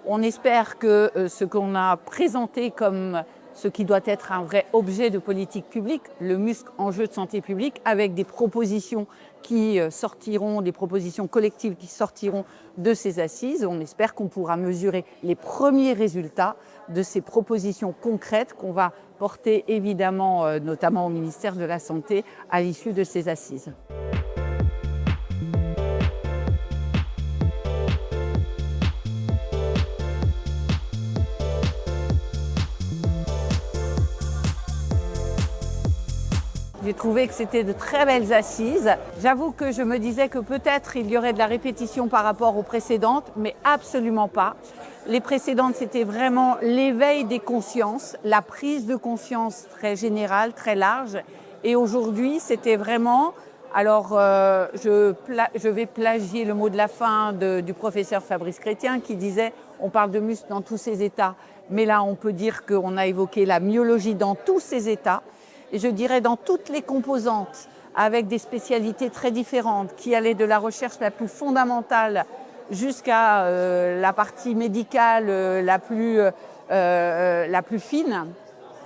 On espère que ce qu'on a présenté comme ce qui doit être un vrai objet de politique publique, le muscle enjeu de santé publique, avec des propositions qui sortiront, des propositions collectives qui sortiront de ces assises. On espère qu'on pourra mesurer les premiers résultats de ces propositions concrètes qu'on va porter évidemment, notamment au ministère de la Santé, à l'issue de ces assises. J'ai trouvé que c'était de très belles assises. J'avoue que je me disais que peut-être il y aurait de la répétition par rapport aux précédentes, mais absolument pas. Les précédentes, c'était vraiment l'éveil des consciences, la prise de conscience très générale, très large. Et aujourd'hui, c'était vraiment... Alors, je vais plagier le mot de la fin du professeur Fabrice Chrétien qui disait « on parle de muscle dans tous ses états ». Mais là, on peut dire qu'on a évoqué la myologie dans tous ses états. Et je dirais dans toutes les composantes, avec des spécialités très différentes, qui allaient de la recherche la plus fondamentale jusqu'à la partie médicale la plus fine.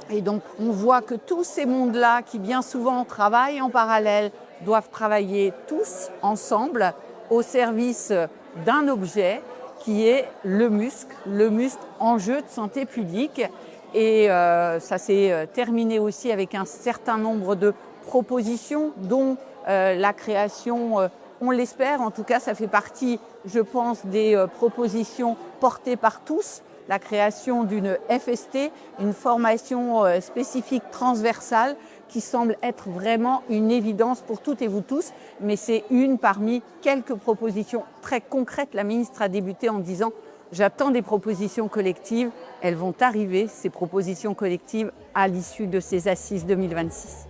Et donc on voit que tous ces mondes-là, qui bien souvent travaillent en parallèle, doivent travailler tous ensemble au service d'un objet qui est le muscle enjeu de santé publique. Et ça s'est terminé aussi avec un certain nombre de propositions, dont la création, on l'espère, en tout cas ça fait partie, je pense, des propositions portées par tous, la création d'une FST, une formation spécifique transversale qui semble être vraiment une évidence pour toutes et vous tous, mais c'est une parmi quelques propositions très concrètes. La ministre a débuté en disant « J'attends des propositions collectives ». Elles vont arriver, ces propositions collectives, à l'issue de ces assises 2026.